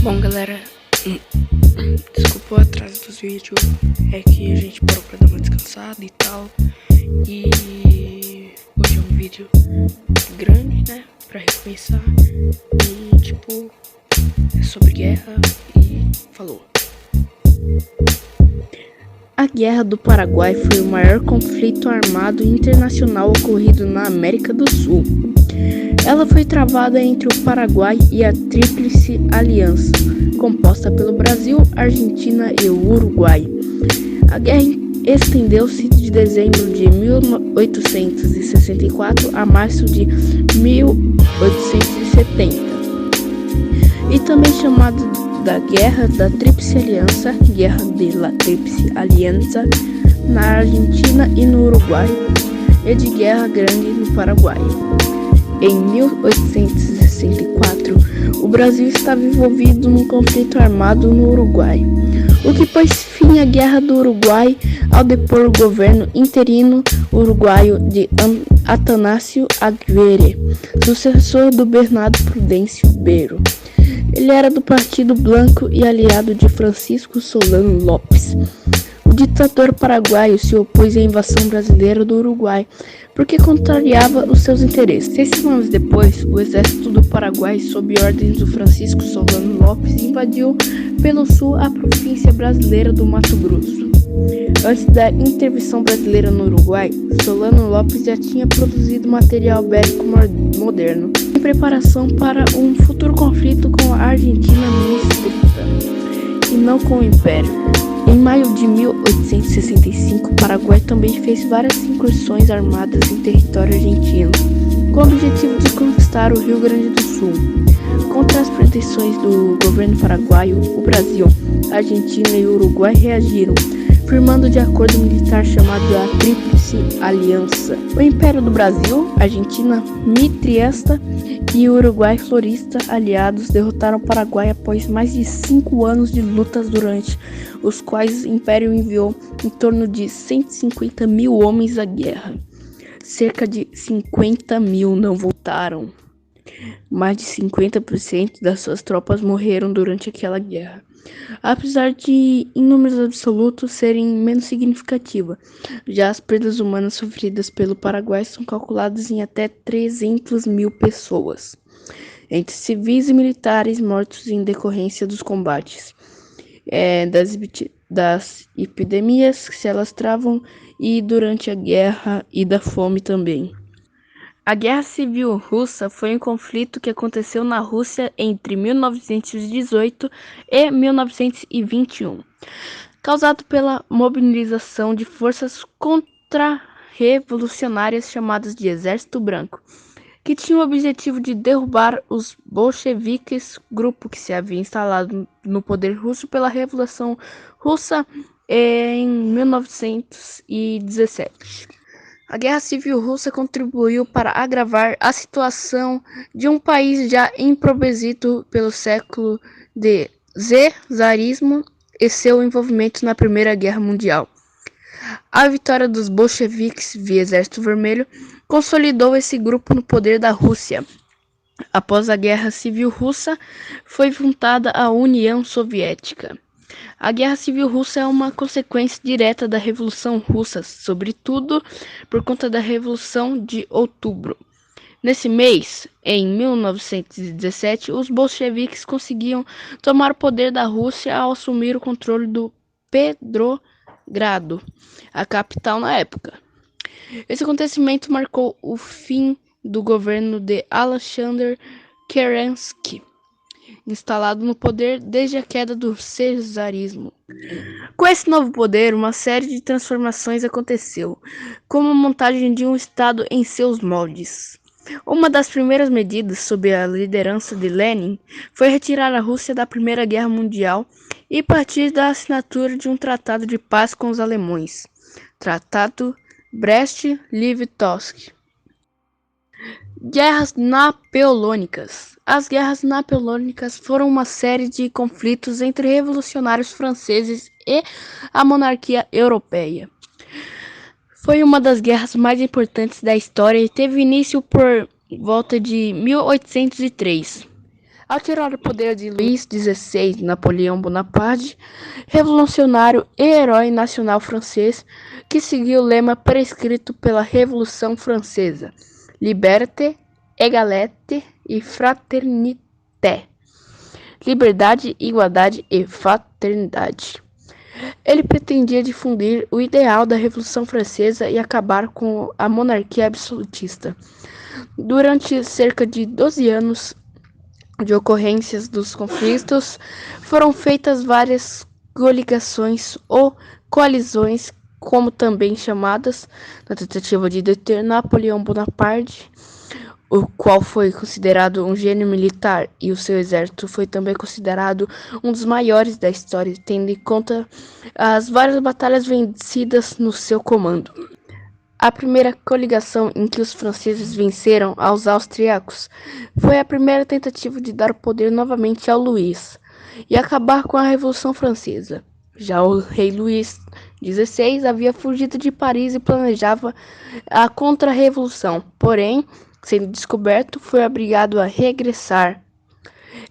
Bom, galera, desculpa o atraso dos vídeos, é que a gente parou pra dar uma descansada e tal. E hoje é um vídeo grande, né, pra recomeçar. E tipo, é sobre guerra e falou. A Guerra do Paraguai foi o maior conflito armado internacional ocorrido na América do Sul. Ela foi travada entre o Paraguai e a Tríplice Aliança, composta pelo Brasil, Argentina e o Uruguai. A guerra estendeu-se de dezembro de 1864 a março de 1870, e também chamada da Guerra da Tríplice Aliança, Guerra de la Tríplice Aliança, na Argentina e no Uruguai, e de Guerra Grande no Paraguai. Em 1864, o Brasil estava envolvido num conflito armado no Uruguai, o que pôs fim à Guerra do Uruguai ao depor o governo interino uruguaio de Atanásio Aguirre, sucessor do Bernardo Prudêncio Bero. Ele era do Partido Blanco e aliado de Francisco Solano Lopes. O ditador paraguaio se opôs à invasão brasileira do Uruguai porque contrariava os seus interesses. 6 semanas depois, o exército do Paraguai, sob ordens do Francisco Solano Lopes, invadiu pelo sul a província brasileira do Mato Grosso. Antes da intervenção brasileira no Uruguai, Solano Lopes já tinha produzido material bélico moderno, em preparação para um futuro conflito com a Argentina no disputa, e não com o Império. Em maio de 1865, o Paraguai também fez várias incursões armadas em território argentino, com o objetivo de conquistar o Rio Grande do Sul. Contra as pretensões do governo paraguaio, o Brasil, a Argentina e o Uruguai reagiram, firmando de acordo militar chamado a Tríplice Aliança. O Império do Brasil, Argentina mitrista e o Uruguai florista aliados derrotaram o Paraguai após mais de 5 anos de lutas, durante os quais o Império enviou em torno de 150 mil homens à guerra. Cerca de 50 mil não voltaram. Mais de 50% das suas tropas morreram durante aquela guerra. Apesar de, em números absolutos, serem menos significativas, já as perdas humanas sofridas pelo Paraguai são calculadas em até 300 mil pessoas, entre civis e militares mortos em decorrência dos combates, das epidemias que se alastravam e durante a guerra, e da fome também. A Guerra Civil Russa foi um conflito que aconteceu na Rússia entre 1918 e 1921, causado pela mobilização de forças contra-revolucionárias chamadas de Exército Branco, que tinha o objetivo de derrubar os bolcheviques, grupo que se havia instalado no poder russo pela Revolução Russa em 1917. A Guerra Civil Russa contribuiu para agravar a situação de um país já empobrecido pelo século de czarismo e seu envolvimento na Primeira Guerra Mundial. A vitória dos bolcheviques via Exército Vermelho consolidou esse grupo no poder da Rússia. Após a Guerra Civil Russa, foi fundada a União Soviética. A Guerra Civil Russa é uma consequência direta da Revolução Russa, sobretudo por conta da Revolução de Outubro. Nesse mês, em 1917, os bolcheviques conseguiam tomar o poder da Rússia ao assumir o controle do Petrogrado, a capital na época. Esse acontecimento marcou o fim do governo de Alexander Kerensky, instalado no poder desde a queda do czarismo. Com esse novo poder, uma série de transformações aconteceu, como a montagem de um Estado em seus moldes. Uma das primeiras medidas, sob a liderança de Lenin, foi retirar a Rússia da Primeira Guerra Mundial e partir da assinatura de um tratado de paz com os alemães, Tratado Brest-Litovsk. Guerras Napoleônicas. As Guerras Napoleônicas foram uma série de conflitos entre revolucionários franceses e a monarquia europeia. Foi uma das guerras mais importantes da história e teve início por volta de 1803. Ao tirar o poder de Luís XVI, Napoleão Bonaparte, revolucionário e herói nacional francês, que seguiu o lema prescrito pela Revolução Francesa: Liberté, Égalité e Fraternité. Liberdade, igualdade e fraternidade. Ele pretendia difundir o ideal da Revolução Francesa e acabar com a monarquia absolutista. Durante cerca de 12 anos de ocorrências dos conflitos, foram feitas várias coligações ou coalizões, como também chamadas, na tentativa de deter Napoleão Bonaparte, o qual foi considerado um gênio militar, e o seu exército foi também considerado um dos maiores da história, tendo em conta as várias batalhas vencidas no seu comando. A primeira coligação em que os franceses venceram aos austríacos foi a primeira tentativa de dar poder novamente ao Luís e acabar com a Revolução Francesa. Já o rei Luís XVI havia fugido de Paris e planejava a contra-revolução, porém, sendo descoberto, foi obrigado a regressar.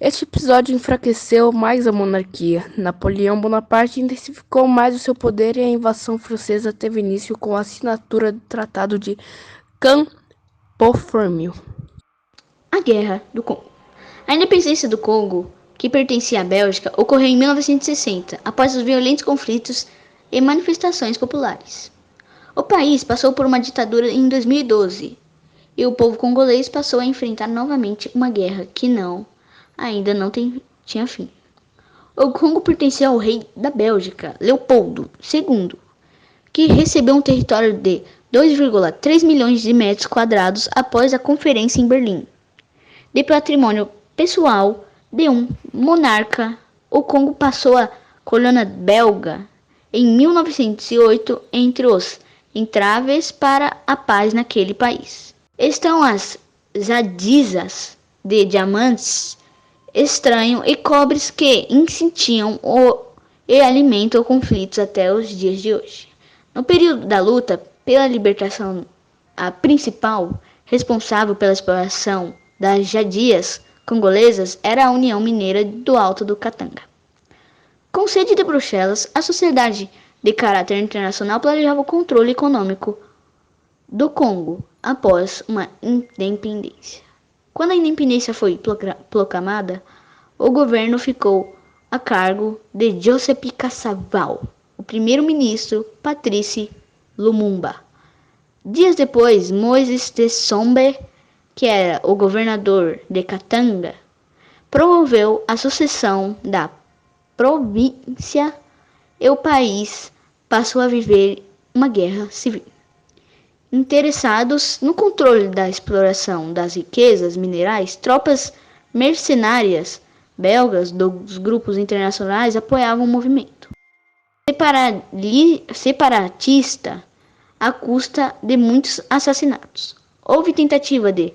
Este episódio enfraqueceu mais a monarquia. Napoleão Bonaparte intensificou mais o seu poder e a invasão francesa teve início com a assinatura do Tratado de Campo-Formio. A Guerra do Congo. A independência do Congo, que pertencia à Bélgica, ocorreu em 1960, após os violentos conflitos e manifestações populares. O país passou por uma ditadura em 2012, e o povo congolês passou a enfrentar novamente uma guerra que ainda não tinha fim. O Congo pertencia ao rei da Bélgica, Leopoldo II, que recebeu um território de 2,3 milhões de metros quadrados após a conferência em Berlim. De patrimônio pessoal de um monarca, o Congo passou à colônia belga em 1908 entre os entraves para a paz naquele país. Estão as jadizas de diamantes estranhos e cobres que incentiam e alimentam conflitos até os dias de hoje. No período da luta pela libertação, a principal responsável pela exploração das jadias congolesas era a União Mineira do Alto do Katanga. Com sede de Bruxelas, a sociedade de caráter internacional planejava o controle econômico do Congo após uma independência. Quando a independência foi proclamada, o governo ficou a cargo de Joseph Cassavaal, o primeiro-ministro Patrice Lumumba. Dias depois, Moïse Tshisekedi, que era o governador de Katanga, promoveu a sucessão da província e o país passou a viver uma guerra civil. Interessados no controle da exploração das riquezas minerais, tropas mercenárias belgas dos grupos internacionais apoiavam o movimento separatista à custa de muitos assassinatos. Houve tentativa de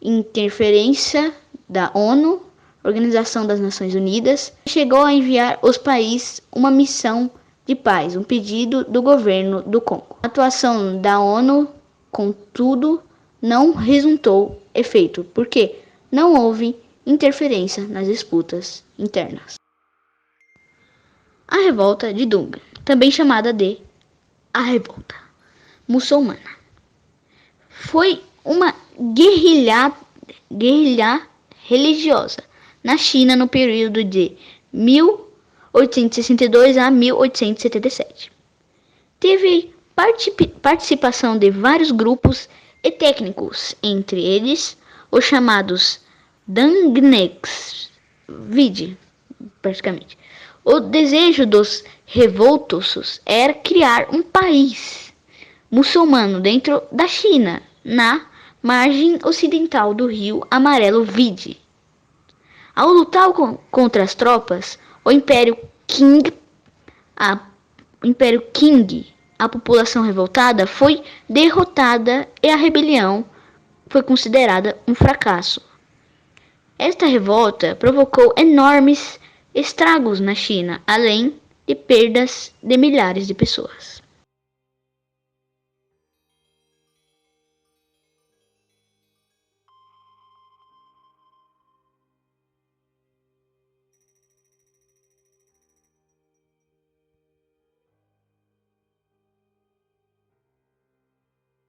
interferência da ONU, Organização das Nações Unidas, que chegou a enviar aos países uma missão de paz, um pedido do governo do Congo. A atuação da ONU, contudo, não resultou efeito, porque não houve interferência nas disputas internas. A Revolta de Dunga, também chamada de a Revolta Muçulmana, foi uma guerrilha religiosa na China no período de 1862 a 1877. Teve participação de vários grupos e técnicos, entre eles os chamados Dangnegs, praticamente. O desejo dos revoltosos era criar um país muçulmano dentro da China, na margem ocidental do rio Amarelo Vide. Ao lutar contra as tropas, o Império Qing, a população revoltada foi derrotada e a rebelião foi considerada um fracasso. Esta revolta provocou enormes estragos na China, além de perdas de milhares de pessoas.